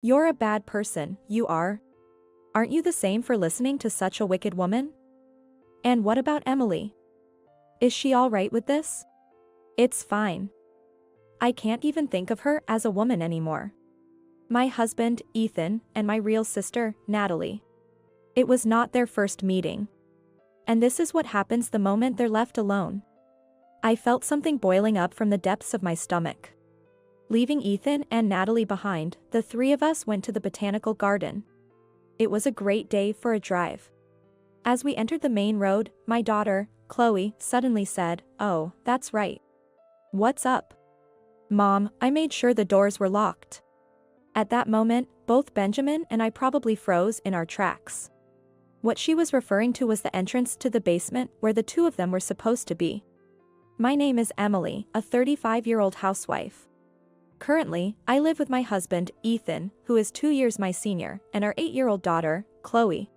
You're a bad person, you are. Aren't you the same for listening to such a wicked woman? And what about Emily? Is she all right with this? It's fine. I can't even think of her as a woman anymore. My husband, Ethan, and my real sister, Natalie. It was not their first meeting. And this is what happens the moment they're left alone. I felt something boiling up from the depths of my stomach. Leaving Ethan and Natalie behind, the three of us went to the botanical garden. It was a great day for a drive. As we entered the main road, my daughter, Chloe, suddenly said, "Oh, that's right. What's up?" "Mom, I made sure the doors were locked." At that moment, both Benjamin and I probably froze in our tracks. What she was referring to was the entrance to the basement where the two of them were supposed to be. My name is Emily, a 35-year-old housewife. Currently, I live with my husband, Ethan, who is 2 years my senior, and our 8-year-old daughter, Chloe.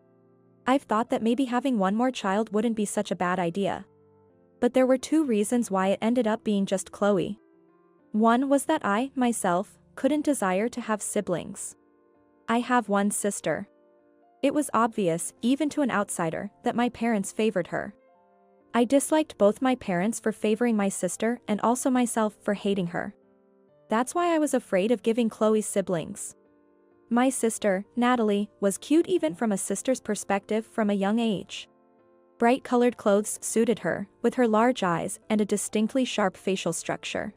I've thought that maybe having one more child wouldn't be such a bad idea. But there were two reasons why it ended up being just Chloe. One was that I, myself, couldn't desire to have siblings. I have one sister. It was obvious, even to an outsider, that my parents favored her. I disliked both my parents for favoring my sister and also myself for hating her. That's why I was afraid of giving Chloe siblings. My sister, Natalie, was cute even from a sister's perspective from a young age. Bright-colored clothes suited her, with her large eyes and a distinctly sharp facial structure.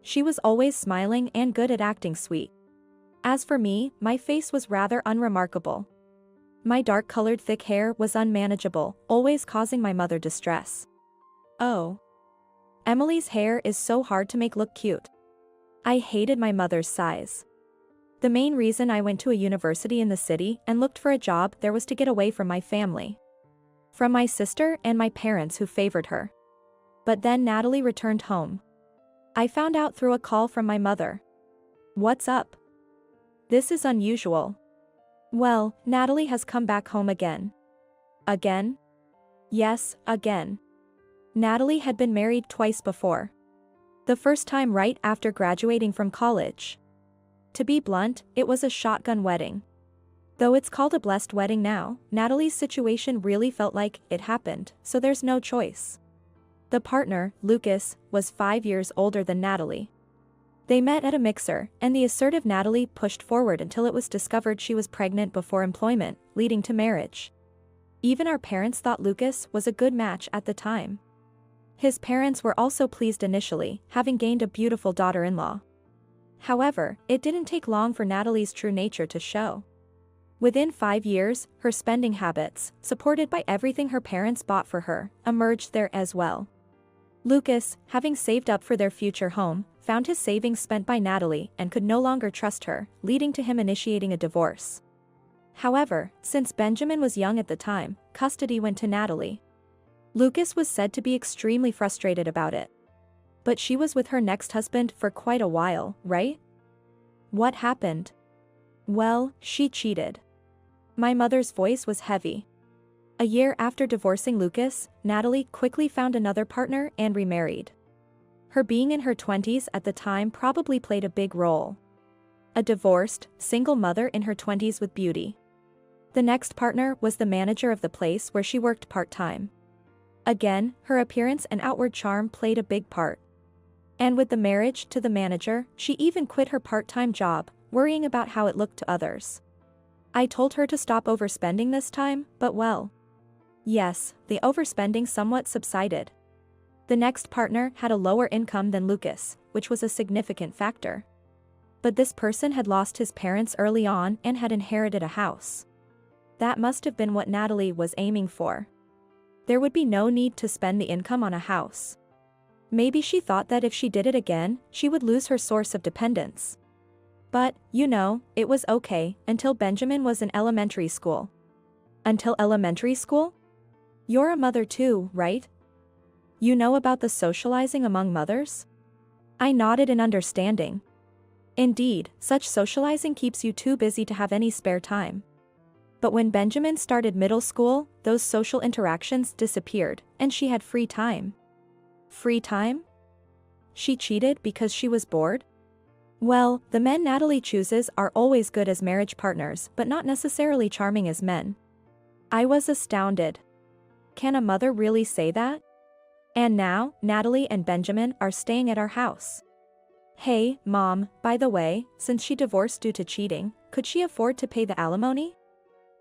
She was always smiling and good at acting sweet. As for me, my face was rather unremarkable. My dark-colored thick hair was unmanageable, always causing my mother distress. Oh. Emily's hair is so hard to make look cute. I hated my mother's size. The main reason I went to a university in the city and looked for a job there was to get away from my family. From my sister and my parents who favored her. But then Natalie returned home. I found out through a call from my mother. "What's up? This is unusual." "Well, Natalie has come back home again." "Again?" "Yes, again." Natalie had been married twice before. The first time right after graduating from college. To be blunt, it was a shotgun wedding. Though it's called a blessed wedding now, Natalie's situation really felt like it happened, so there's no choice. The partner, Lucas, was 5 years older than Natalie. They met at a mixer, and the assertive Natalie pushed forward until it was discovered she was pregnant before employment, leading to marriage. Even our parents thought Lucas was a good match at the time. His parents were also pleased initially, having gained a beautiful daughter-in-law. However, it didn't take long for Natalie's true nature to show. Within 5 years, her spending habits, supported by everything her parents bought for her, emerged there as well. Lucas, having saved up for their future home, found his savings spent by Natalie and could no longer trust her, leading to him initiating a divorce. However, since Benjamin was young at the time, custody went to Natalie. Lucas was said to be extremely frustrated about it. But she was with her next husband for quite a while, right? What happened? Well, she cheated. My mother's voice was heavy. A year after divorcing Lucas, Natalie quickly found another partner and remarried. Her being in her 20s at the time probably played a big role. A divorced, single mother in her 20s with beauty. The next partner was the manager of the place where she worked part-time. Again, her appearance and outward charm played a big part. And with the marriage to the manager, she even quit her part-time job, worrying about how it looked to others. I told her to stop overspending this time, but well. Yes, the overspending somewhat subsided. The next partner had a lower income than Lucas, which was a significant factor. But this person had lost his parents early on and had inherited a house. That must have been what Natalie was aiming for. There would be no need to spend the income on a house. Maybe she thought that if she did it again, she would lose her source of dependence. But, you know, it was okay until Benjamin was in elementary school. Until elementary school? You're a mother too, right? You know about the socializing among mothers? I nodded in understanding. Indeed, such socializing keeps you too busy to have any spare time. But when Benjamin started middle school, those social interactions disappeared, and she had free time. Free time? She cheated because she was bored? Well, the men Natalie chooses are always good as marriage partners but not necessarily charming as men. I was astounded. Can a mother really say that? And now, Natalie and Benjamin are staying at our house. Hey, Mom, by the way, since she divorced due to cheating, could she afford to pay the alimony?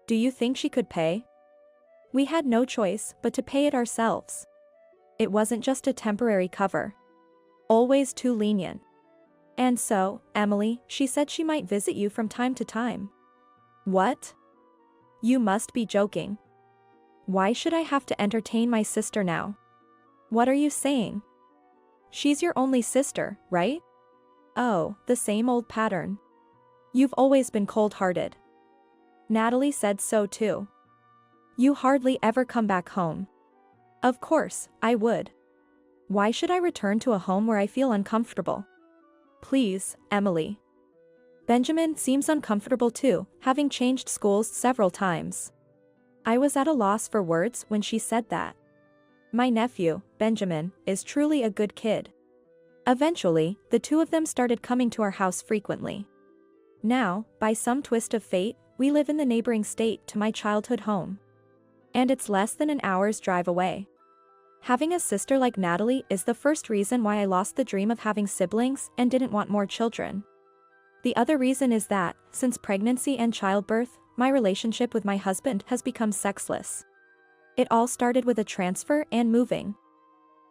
Do you think she could pay? We had no choice but to pay it ourselves. It wasn't just a temporary cover. Always too lenient. And so, Emily, she said she might visit you from time to time. What? You must be joking. Why should I have to entertain my sister now? What are you saying? She's your only sister, right? Oh, the same old pattern. You've always been cold-hearted. Natalie said so too. You hardly ever come back home. Of course, I would. Why should I return to a home where I feel uncomfortable? Please, Emily. Benjamin seems uncomfortable too, having changed schools several times. I was at a loss for words when she said that. My nephew, Benjamin, is truly a good kid. Eventually, the two of them started coming to our house frequently. Now, by some twist of fate, we live in the neighboring state to my childhood home. And it's less than an hour's drive away. Having a sister like Natalie is the first reason why I lost the dream of having siblings and didn't want more children. The other reason is that, since pregnancy and childbirth, my relationship with my husband has become sexless. It all started with a transfer and moving.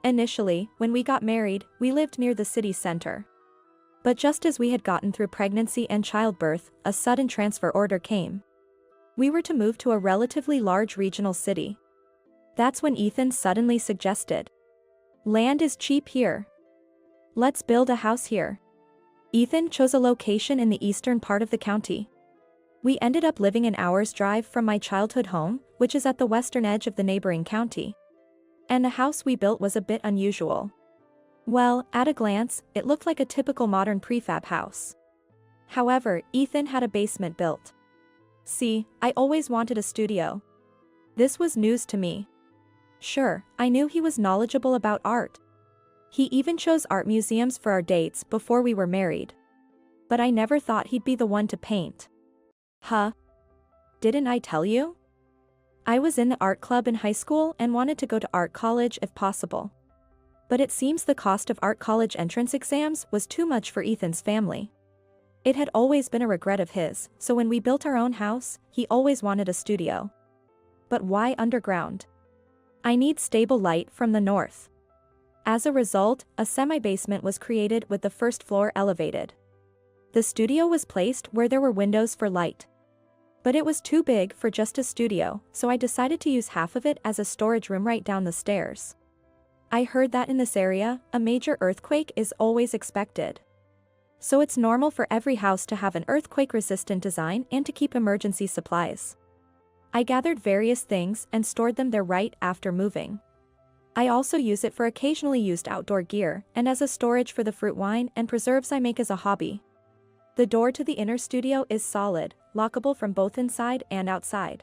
Initially, when we got married, we lived near the city center. But just as we had gotten through pregnancy and childbirth, a sudden transfer order came. We were to move to a relatively large regional city. That's when Ethan suddenly suggested, "Land is cheap here. Let's build a house here." Ethan chose a location in the eastern part of the county. We ended up living an hour's drive from my childhood home, which is at the western edge of the neighboring county. And the house we built was a bit unusual. Well, at a glance, it looked like a typical modern prefab house. However, Ethan had a basement built. See, I always wanted a studio. This was news to me. Sure, I knew he was knowledgeable about art. He even chose art museums for our dates before we were married. But I never thought he'd be the one to paint. Huh? Didn't I tell you? I was in the art club in high school and wanted to go to art college if possible. But it seems the cost of art college entrance exams was too much for Ethan's family. It had always been a regret of his, so when we built our own house, he always wanted a studio. But why underground? I need stable light from the north. As a result, a semi-basement was created with the first floor elevated. The studio was placed where there were windows for light. But it was too big for just a studio, so I decided to use half of it as a storage room right down the stairs. I heard that in this area, a major earthquake is always expected. So it's normal for every house to have an earthquake-resistant design and to keep emergency supplies. I gathered various things and stored them there right after moving. I also use it for occasionally used outdoor gear and as a storage for the fruit wine and preserves I make as a hobby. The door to the inner studio is solid, lockable from both inside and outside.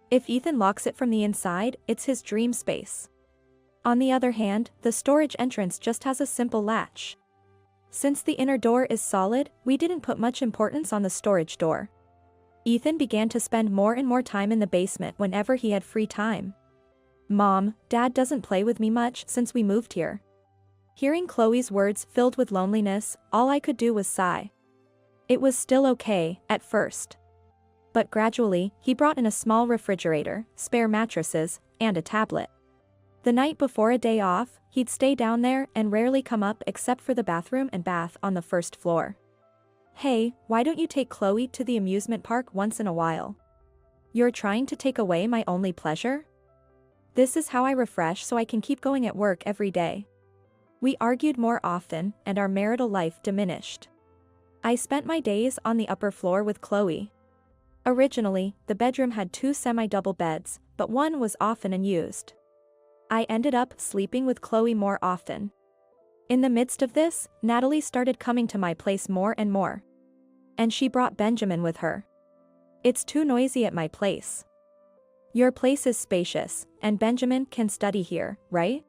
If Ethan locks it from the inside, it's his dream space. On the other hand, the storage entrance just has a simple latch. Since the inner door is solid, we didn't put much importance on the storage door. Ethan began to spend more and more time in the basement whenever he had free time. Mom, Dad doesn't play with me much since we moved here. Hearing Chloe's words filled with loneliness, all I could do was sigh. It was still okay, at first. But gradually, he brought in a small refrigerator, spare mattresses, and a tablet. The night before a day off, he'd stay down there and rarely come up except for the bathroom and bath on the first floor. Hey, why don't you take Chloe to the amusement park once in a while? You're trying to take away my only pleasure? This is how I refresh so I can keep going at work every day. We argued more often, and our marital life diminished. I spent my days on the upper floor with Chloe. Originally, the bedroom had 2 semi-double beds, but one was often unused. I ended up sleeping with Chloe more often. In the midst of this, Natalie started coming to my place more and more. And she brought Benjamin with her. It's too noisy at my place. Your place is spacious, and Benjamin can study here, right?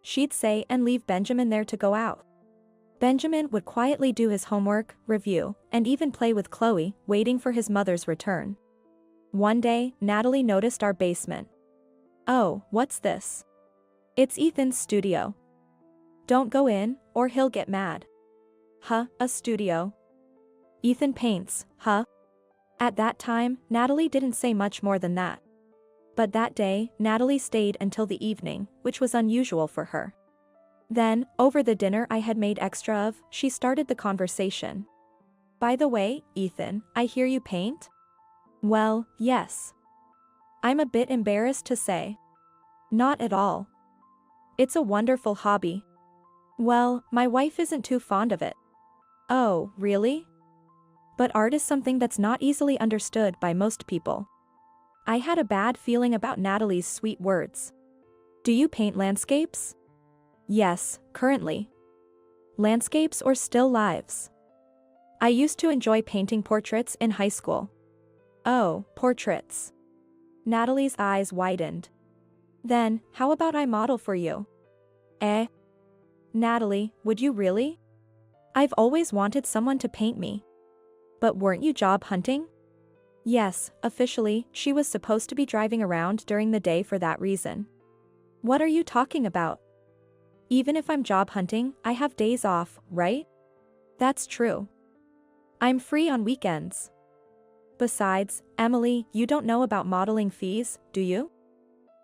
She'd say and leave Benjamin there to go out. Benjamin would quietly do his homework, review, and even play with Chloe, waiting for his mother's return. One day, Natalie noticed our basement. "Oh, what's this?" "It's Ethan's studio." "Don't go in, or he'll get mad." "Huh, a studio? Ethan paints, huh?" At that time, Natalie didn't say much more than that. But that day, Natalie stayed until the evening, which was unusual for her. Then, over the dinner I had made extra of, she started the conversation. "By the way, Ethan, I hear you paint?" "Well, yes. I'm a bit embarrassed to say." "Not at all. It's a wonderful hobby." "Well, my wife isn't too fond of it." "Oh, really?" "But art is something that's not easily understood by most people." I had a bad feeling about Natalie's sweet words. "Do you paint landscapes?" "Yes, currently." "Landscapes or still lives?" "I used to enjoy painting portraits in high school." "Oh, portraits." Natalie's eyes widened. "Then, how about I model for you?" "Eh? Natalie, would you really?" "I've always wanted someone to paint me." "But weren't you job hunting?" "Yes, officially, she was supposed to be driving around during the day for that reason." "What are you talking about? Even if I'm job hunting, I have days off, right?" "That's true. I'm free on weekends." "Besides, Emily, you don't know about modeling fees, do you?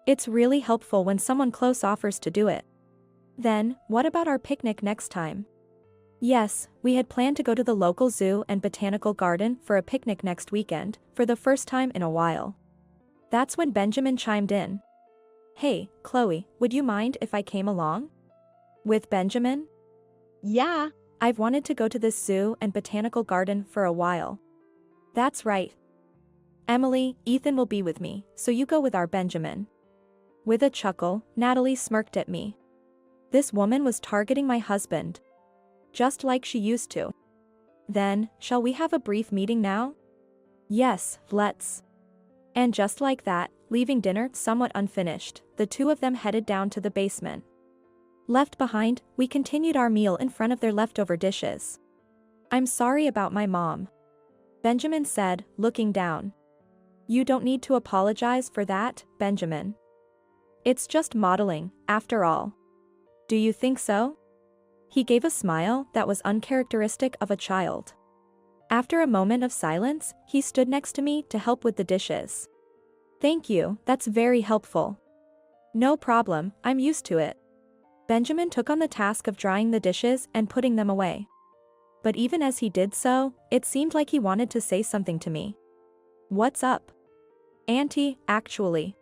It's really helpful when someone close offers to do it." "Then, what about our picnic next time?" Yes, we had planned to go to the local zoo and botanical garden for a picnic next weekend, for the first time in a while. That's when Benjamin chimed in. "Hey, Chloe, would you mind if I came along?" "With Benjamin?" "Yeah, I've wanted to go to this zoo and botanical garden for a while." "That's right. Emily, Ethan will be with me, so you go with our Benjamin." With a chuckle, Natalie smirked at me. This woman was targeting my husband. Just like she used to. "Then, shall we have a brief meeting now?" "Yes, let's." And just like that, leaving dinner somewhat unfinished, the two of them headed down to the basement. Left behind, we continued our meal in front of their leftover dishes. "I'm sorry about my mom," Benjamin said, looking down. "You don't need to apologize for that, Benjamin. It's just modeling, after all." "Do you think so?" He gave a smile that was uncharacteristic of a child. After a moment of silence, he stood next to me to help with the dishes. "Thank you, that's very helpful." "No problem, I'm used to it." Benjamin took on the task of drying the dishes and putting them away. But even as he did so, it seemed like he wanted to say something to me. "What's up?" "Auntie, actually."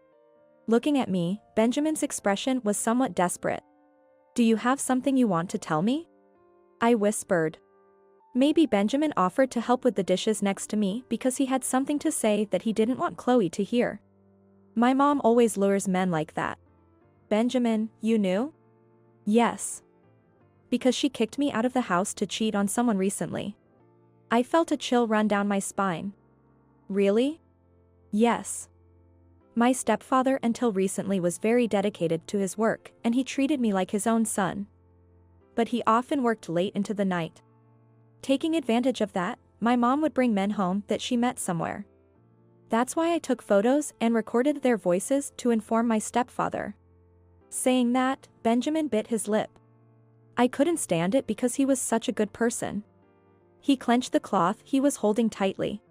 Looking at me, Benjamin's expression was somewhat desperate. "Do you have something you want to tell me?" I whispered. Maybe Benjamin offered to help with the dishes next to me because he had something to say that he didn't want Chloe to hear. My mom always lures men like that. "Benjamin, you knew?" "Yes. Because she kicked me out of the house to cheat on someone recently." I felt a chill run down my spine. "Really?" "Yes. My stepfather until recently was very dedicated to his work, and he treated me like his own son. But he often worked late into the night. Taking advantage of that, my mom would bring men home that she met somewhere. That's why I took photos and recorded their voices to inform my stepfather." Saying that, Benjamin bit his lip. I couldn't stand it because he was such a good person. He clenched the cloth he was holding tightly.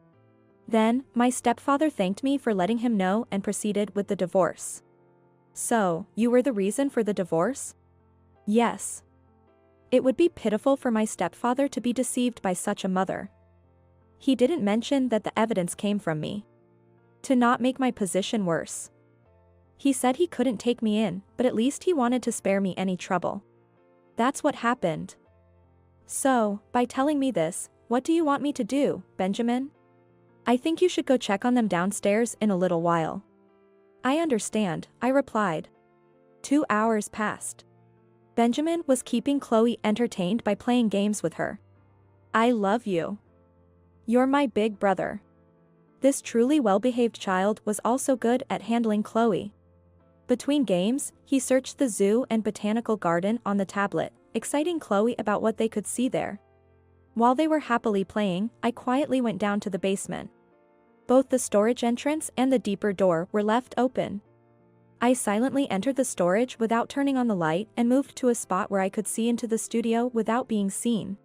Then, my stepfather thanked me for letting him know and proceeded with the divorce. "So, you were the reason for the divorce?" "Yes. It would be pitiful for my stepfather to be deceived by such a mother. He didn't mention that the evidence came from me. To not make my position worse. He said he couldn't take me in, but at least he wanted to spare me any trouble. That's what happened." "So, by telling me this, what do you want me to do, Benjamin?" "I think you should go check on them downstairs in a little while." "I understand," I replied. 2 hours passed. Benjamin was keeping Chloe entertained by playing games with her. "I love you. You're my big brother." This truly well-behaved child was also good at handling Chloe. Between games, he searched the zoo and botanical garden on the tablet, exciting Chloe about what they could see there. While they were happily playing, I quietly went down to the basement. Both the storage entrance and the deeper door were left open. I silently entered the storage without turning on the light and moved to a spot where I could see into the studio without being seen.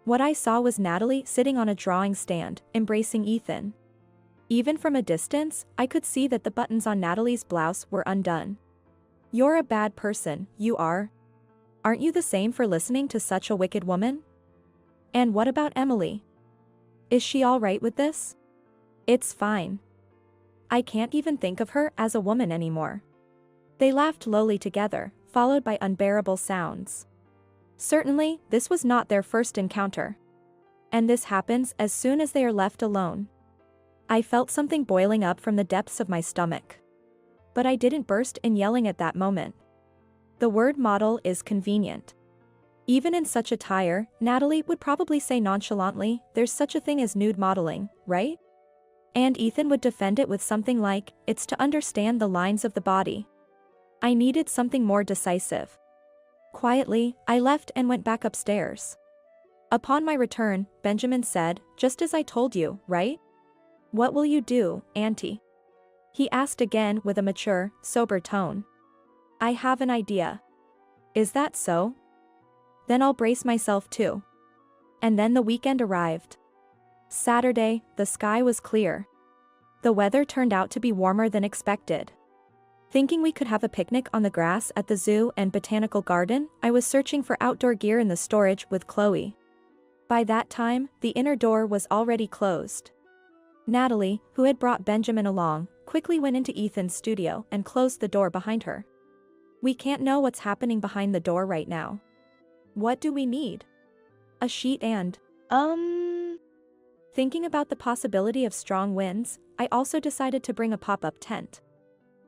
What I saw was Natalie sitting on a drawing stand, embracing Ethan. Even from a distance, I could see that the buttons on Natalie's blouse were undone. "You're a bad person, you are. Aren't you the same for listening to such a wicked woman? And what about Emily? Is she all right with this?" "It's fine. I can't even think of her as a woman anymore." They laughed lowly together, followed by unbearable sounds. Certainly, this was not their first encounter. And this happens as soon as they are left alone. I felt something boiling up from the depths of my stomach. But I didn't burst in yelling at that moment. The word model is convenient. Even in such attire, Natalie would probably say nonchalantly, "There's such a thing as nude modeling, right?" And Ethan would defend it with something like, "It's to understand the lines of the body." I needed something more decisive. Quietly, I left and went back upstairs. Upon my return, Benjamin said, "Just as I told you, right? What will you do, Auntie?" He asked again with a mature, sober tone. "I have an idea." "Is that so? Then I'll brace myself too." And then the weekend arrived. Saturday, the sky was clear. The weather turned out to be warmer than expected. Thinking we could have a picnic on the grass at the zoo and botanical garden, I was searching for outdoor gear in the storage with Chloe. By that time, the inner door was already closed. Natalie, who had brought Benjamin along, quickly went into Ethan's studio and closed the door behind her. "We can't know what's happening behind the door right now. What do we need? A sheet and, Thinking about the possibility of strong winds, I also decided to bring a pop-up tent.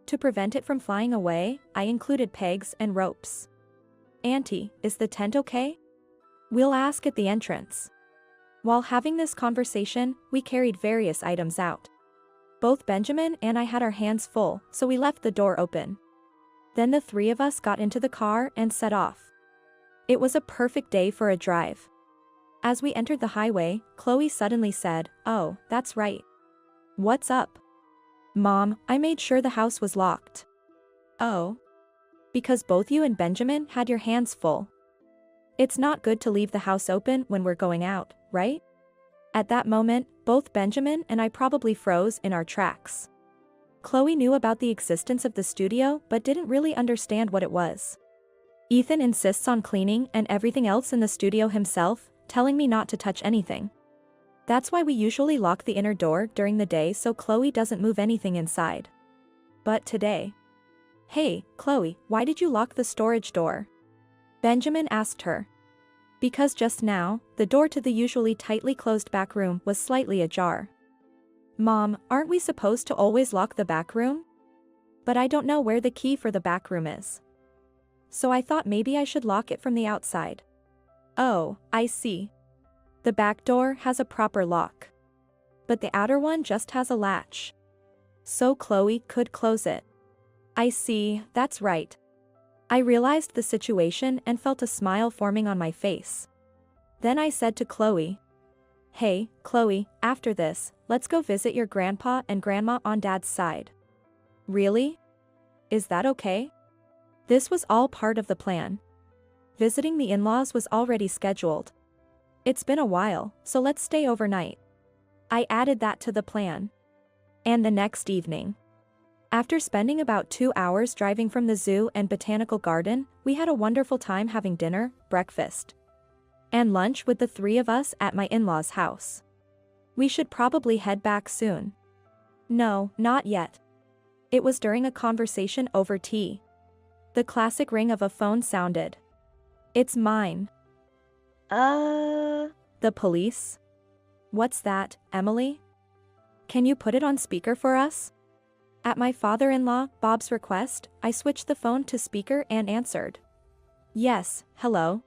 To prevent it from flying away, I included pegs and ropes. "Auntie, is the tent okay?" "We'll ask at the entrance." While having this conversation, we carried various items out. Both Benjamin and I had our hands full, so we left the door open. Then the three of us got into the car and set off. It was a perfect day for a drive. As we entered the highway, Chloe suddenly said, "Oh, that's right. What's up?" "Mom, I made sure the house was locked." "Oh? Because both you and Benjamin had your hands full. It's not good to leave the house open when we're going out, right?" At that moment, both Benjamin and I probably froze in our tracks. Chloe knew about the existence of the studio but didn't really understand what it was. Ethan insists on cleaning and everything else in the studio himself, telling me not to touch anything. That's why we usually lock the inner door during the day so Chloe doesn't move anything inside. But today. "Hey, Chloe, why did you lock the storage door?" Benjamin asked her. Because just now, the door to the usually tightly closed back room was slightly ajar. "Mom, aren't we supposed to always lock the back room? But I don't know where the key for the back room is. So I thought maybe I should lock it from the outside." "Oh, I see. The back door has a proper lock. But the outer one just has a latch. So Chloe could close it." "I see, that's right." I realized the situation and felt a smile forming on my face. Then I said to Chloe, "Hey, Chloe, after this, let's go visit your grandpa and grandma on Dad's side." "Really? Is that okay?" This was all part of the plan. Visiting the in-laws was already scheduled. "It's been a while, so let's stay overnight." I added that to the plan. And the next evening. After spending about 2 hours driving from the zoo and botanical garden, we had a wonderful time having dinner, breakfast, and lunch with the three of us at my in-laws' house. We should probably head back soon. No, not yet. It was during a conversation over tea. The classic ring of a phone sounded. "It's mine." The police? What's that, Emily? Can you put it on speaker for us? At my father-in-law, Bob's request, I switched the phone to speaker and answered. "Yes, hello.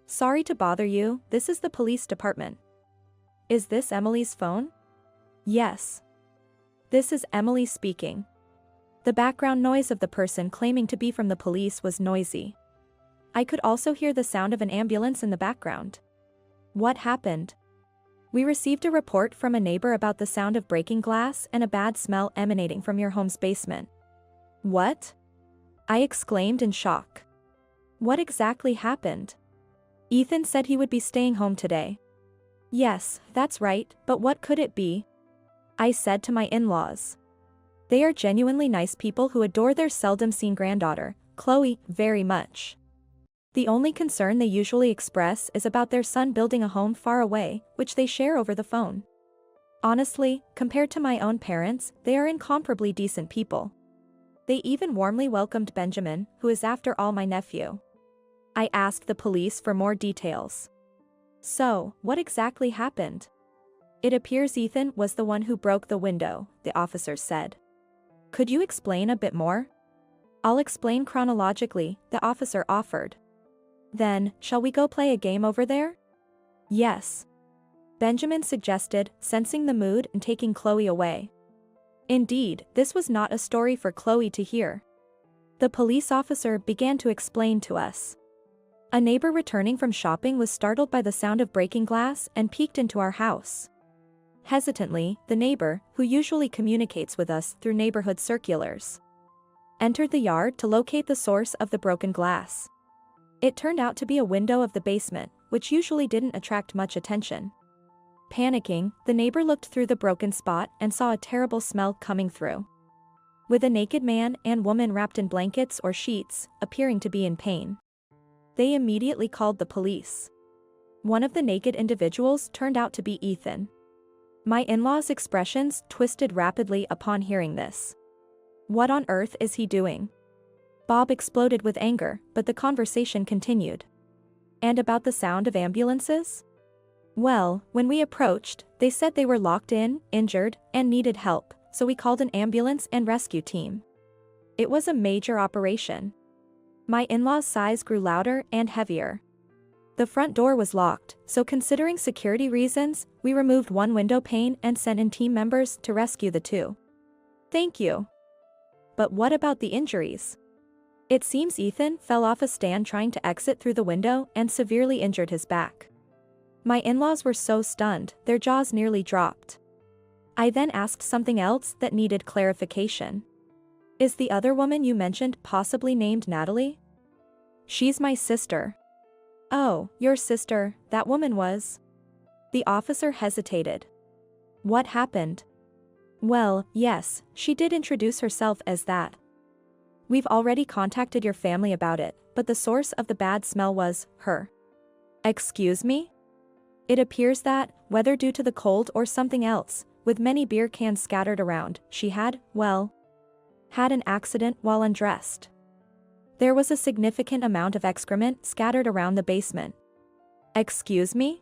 Sorry to bother you, this is the police department." "Is this Emily's phone?" "Yes. This is Emily speaking." The background noise of the person claiming to be from the police was noisy. I could also hear the sound of an ambulance in the background. What happened? We received a report from a neighbor about the sound of breaking glass and a bad smell emanating from your home's basement. What? I exclaimed in shock. What exactly happened? Ethan said he would be staying home today. Yes, that's right, but what could it be? I said to my in-laws. They are genuinely nice people who adore their seldom-seen granddaughter, Chloe, very much. The only concern they usually express is about their son building a home far away, which they share over the phone. Honestly, compared to my own parents, they are incomparably decent people. They even warmly welcomed Benjamin, who is after all my nephew. I asked the police for more details. So, what exactly happened? It appears Ethan was the one who broke the window, the officer said. Could you explain a bit more? I'll explain chronologically, the officer offered. Then, shall we go play a game over there? Yes. Benjamin suggested, sensing the mood and taking Chloe away. Indeed, this was not a story for Chloe to hear. The police officer began to explain to us. A neighbor returning from shopping was startled by the sound of breaking glass and peeked into our house. Hesitantly, the neighbor, who usually communicates with us through neighborhood circulars, entered the yard to locate the source of the broken glass. It turned out to be a window of the basement, which usually didn't attract much attention. Panicking, the neighbor looked through the broken spot and saw a terrible smell coming through. With a naked man and woman wrapped in blankets or sheets, appearing to be in pain. They immediately called the police. One of the naked individuals turned out to be Ethan. My in-laws' expressions twisted rapidly upon hearing this. What on earth is he doing? Bob exploded with anger, but the conversation continued. And about the sound of ambulances? Well, when we approached, they said they were locked in, injured, and needed help, so we called an ambulance and rescue team. It was a major operation. My in-laws' sighs grew louder and heavier. The front door was locked, so considering security reasons, we removed one window pane and sent in team members to rescue the two. Thank you. But what about the injuries? It seems Ethan fell off a stand trying to exit through the window and severely injured his back. My in-laws were so stunned, their jaws nearly dropped. I then asked something else that needed clarification. Is the other woman you mentioned possibly named Natalie? She's my sister. Oh, your sister, that woman was? The officer hesitated. What happened? Well, yes, she did introduce herself as that. We've already contacted your family about it, but the source of the bad smell was her. Excuse me? It appears that, whether due to the cold or something else, with many beer cans scattered around, she had an accident while undressed. There was a significant amount of excrement scattered around the basement. Excuse me?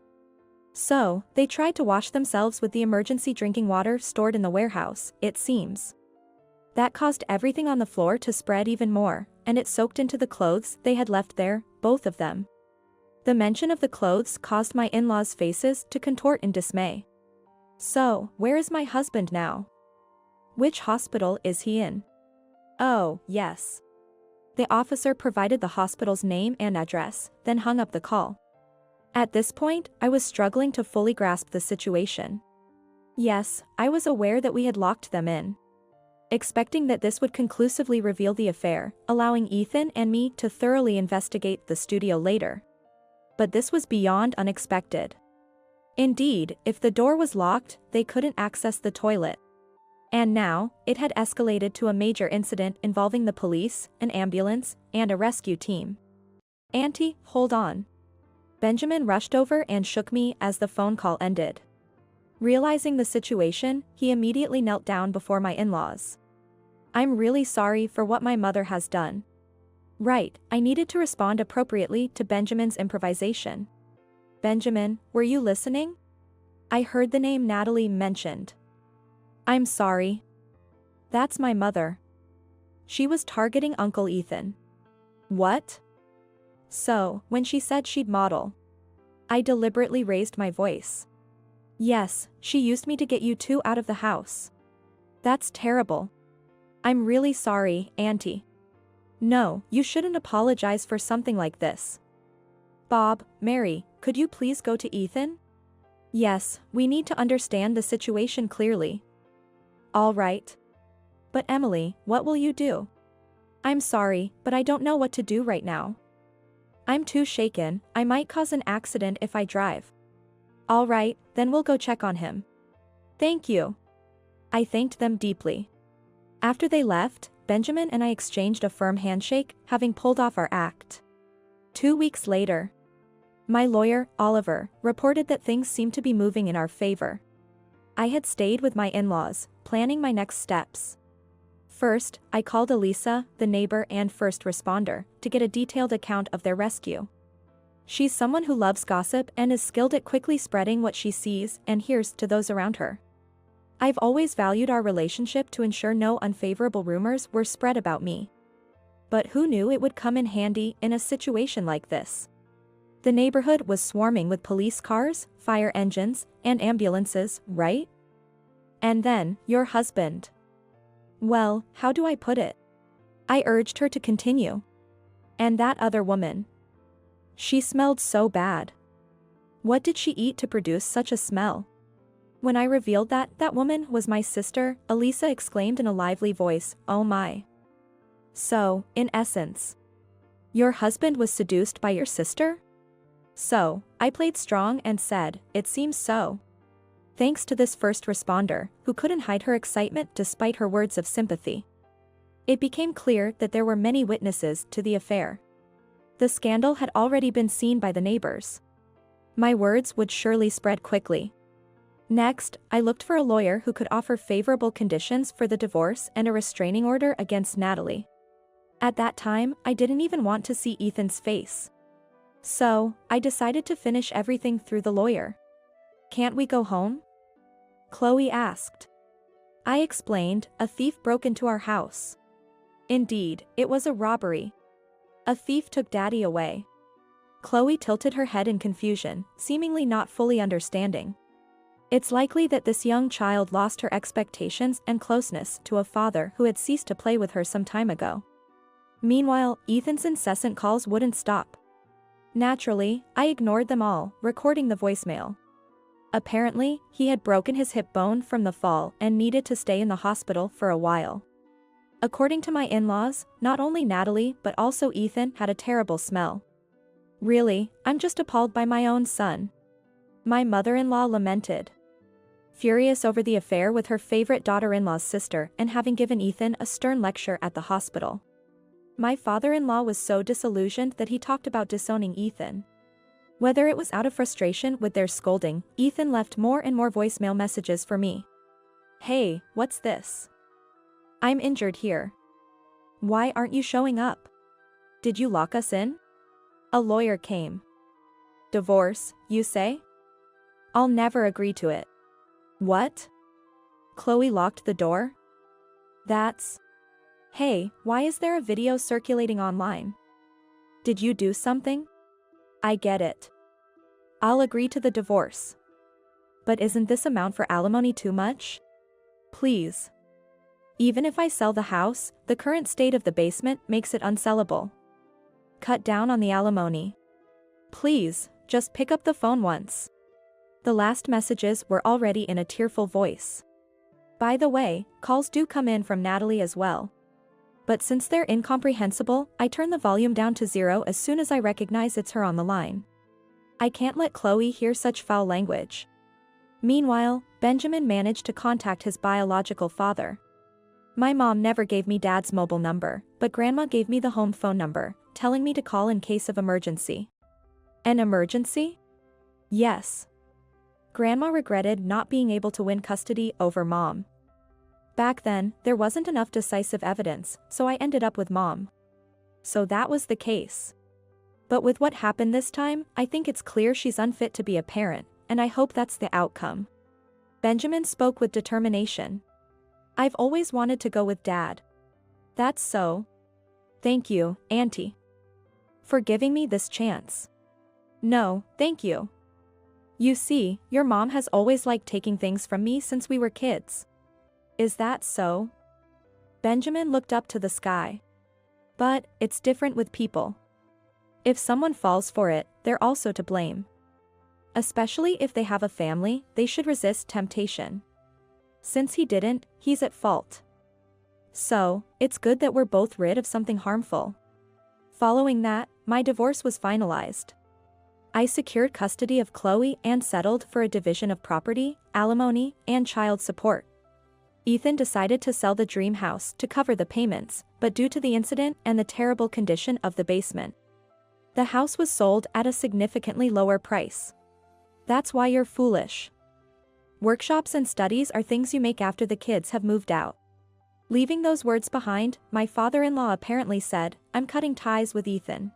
So, they tried to wash themselves with the emergency drinking water stored in the warehouse, it seems. That caused everything on the floor to spread even more, and it soaked into the clothes they had left there, both of them. The mention of the clothes caused my in-laws' faces to contort in dismay. So, where is my husband now? Which hospital is he in? Oh, yes. The officer provided the hospital's name and address, then hung up the call. At this point, I was struggling to fully grasp the situation. Yes, I was aware that we had locked them in, expecting that this would conclusively reveal the affair, allowing Ethan and me to thoroughly investigate the studio later. But this was beyond unexpected. Indeed, if the door was locked, they couldn't access the toilet. And now, it had escalated to a major incident involving the police, an ambulance, and a rescue team. Auntie, hold on. Benjamin rushed over and shook me as the phone call ended. Realizing the situation, he immediately knelt down before my in-laws. I'm really sorry for what my mother has done. Right, I needed to respond appropriately to Benjamin's improvisation. Benjamin, were you listening? I heard the name Natalie mentioned. I'm sorry. That's my mother. She was targeting Uncle Ethan. What? So, when she said she'd model, I deliberately raised my voice. Yes, she used me to get you two out of the house. That's terrible. I'm really sorry, Auntie. No, you shouldn't apologize for something like this. Bob, Mary, could you please go to Ethan? Yes, we need to understand the situation clearly. All right. But Emily, what will you do? I'm sorry, but I don't know what to do right now. I'm too shaken, I might cause an accident if I drive. All right, then we'll go check on him. Thank you. I thanked them deeply. After they left, Benjamin and I exchanged a firm handshake, having pulled off our act. 2 weeks later, my lawyer, Oliver, reported that things seemed to be moving in our favor. I had stayed with my in-laws, planning my next steps. First, I called Elisa, the neighbor and first responder, to get a detailed account of their rescue. She's someone who loves gossip and is skilled at quickly spreading what she sees and hears to those around her. I've always valued our relationship to ensure no unfavorable rumors were spread about me. But who knew it would come in handy in a situation like this? The neighborhood was swarming with police cars, fire engines, and ambulances, right? And then, your husband. Well, how do I put it? I urged her to continue. And that other woman. She smelled so bad. What did she eat to produce such a smell? When I revealed that woman was my sister, Elisa exclaimed in a lively voice, "Oh my." So, in essence, your husband was seduced by your sister? So, I played strong and said, it seems so. Thanks to this first responder, who couldn't hide her excitement despite her words of sympathy. It became clear that there were many witnesses to the affair. The scandal had already been seen by the neighbors. My words would surely spread quickly. Next, I looked for a lawyer who could offer favorable conditions for the divorce and a restraining order against Natalie. At that time, I didn't even want to see Ethan's face. So, I decided to finish everything through the lawyer. Can't we go home? Chloe asked. I explained, a thief broke into our house. Indeed, it was a robbery. A thief took Daddy away. Chloe tilted her head in confusion, seemingly not fully understanding. It's likely that this young child lost her expectations and closeness to a father who had ceased to play with her some time ago. Meanwhile, Ethan's incessant calls wouldn't stop. Naturally, I ignored them all, recording the voicemail. Apparently, he had broken his hip bone from the fall and needed to stay in the hospital for a while. According to my in-laws, not only Natalie but also Ethan had a terrible smell. Really, I'm just appalled by my own son. My mother-in-law lamented. Furious over the affair with her favorite daughter-in-law's sister and having given Ethan a stern lecture at the hospital. My father-in-law was so disillusioned that he talked about disowning Ethan. Whether it was out of frustration with their scolding, Ethan left more and more voicemail messages for me. Hey, what's this? I'm injured here. Why aren't you showing up? Did you lock us in? A lawyer came. Divorce, you say? I'll never agree to it. What? Chloe locked the door? That's... Hey, why is there a video circulating online? Did you do something? I get it. I'll agree to the divorce. But isn't this amount for alimony too much? Please. Even if I sell the house, the current state of the basement makes it unsellable. Cut down on the alimony. Please, just pick up the phone once. The last messages were already in a tearful voice. By the way, calls do come in from Natalie as well. But since they're incomprehensible, I turn the volume down to 0 as soon as I recognize it's her on the line. I can't let Chloe hear such foul language. Meanwhile, Benjamin managed to contact his biological father. My mom never gave me Dad's mobile number, but Grandma gave me the home phone number, telling me to call in case of emergency. An emergency? Yes. Grandma regretted not being able to win custody over Mom. Back then, there wasn't enough decisive evidence, so I ended up with Mom. So that was the case. But with what happened this time, I think it's clear she's unfit to be a parent, and I hope that's the outcome. Benjamin spoke with determination. I've always wanted to go with Dad. That's so. Thank you, Auntie. For giving me this chance. No, thank you. You see, your mom has always liked taking things from me since we were kids. Is that so? Benjamin looked up to the sky. But it's different with people. If someone falls for it, they're also to blame. Especially if they have a family, they should resist temptation. Since he didn't, he's at fault. So, it's good that we're both rid of something harmful. Following that, my divorce was finalized. I secured custody of Chloe and settled for a division of property, alimony, and child support. Ethan decided to sell the dream house to cover the payments, but due to the incident and the terrible condition of the basement, the house was sold at a significantly lower price. That's why you're foolish. Workshops and studies are things you make after the kids have moved out. Leaving those words behind, my father-in-law apparently said, "I'm cutting ties with Ethan."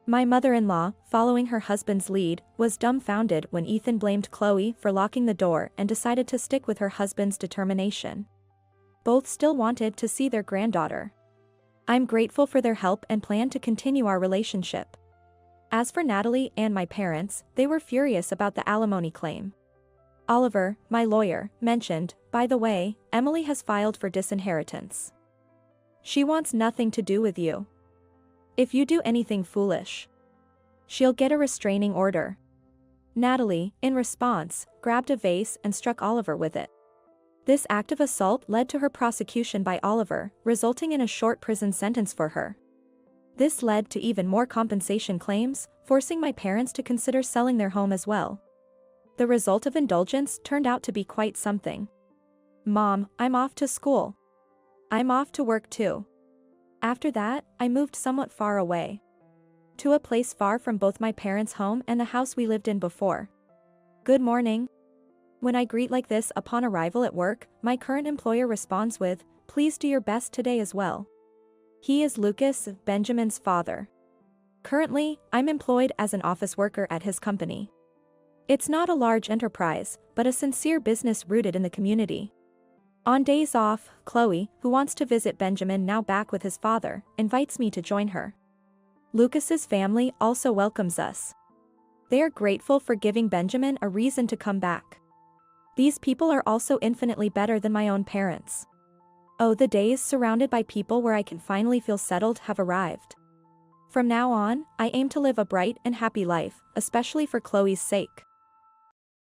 My mother-in-law, following her husband's lead, was dumbfounded when Ethan blamed Chloe for locking the door and decided to stick with her husband's determination. Both still wanted to see their granddaughter. I'm grateful for their help and plan to continue our relationship. As for Natalie and my parents, they were furious about the alimony claim. Oliver, my lawyer, mentioned, "By the way, Emily has filed for disinheritance. She wants nothing to do with you. If you do anything foolish, she'll get a restraining order." Natalie, in response, grabbed a vase and struck Oliver with it. This act of assault led to her prosecution by Oliver, resulting in a short prison sentence for her. This led to even more compensation claims, forcing my parents to consider selling their home as well. The result of indulgence turned out to be quite something. "Mom, I'm off to school. I'm off to work too." After that, I moved somewhat far away. To a place far from both my parents' home and the house we lived in before. "Good morning." When I greet like this upon arrival at work, my current employer responds with, "Please do your best today as well." He is Lucas, Benjamin's father. Currently, I'm employed as an office worker at his company. It's not a large enterprise, but a sincere business rooted in the community. On days off, Chloe, who wants to visit Benjamin now back with his father, invites me to join her. Lucas's family also welcomes us. They are grateful for giving Benjamin a reason to come back. These people are also infinitely better than my own parents. Oh, the days surrounded by people where I can finally feel settled have arrived. From now on, I aim to live a bright and happy life, especially for Chloe's sake.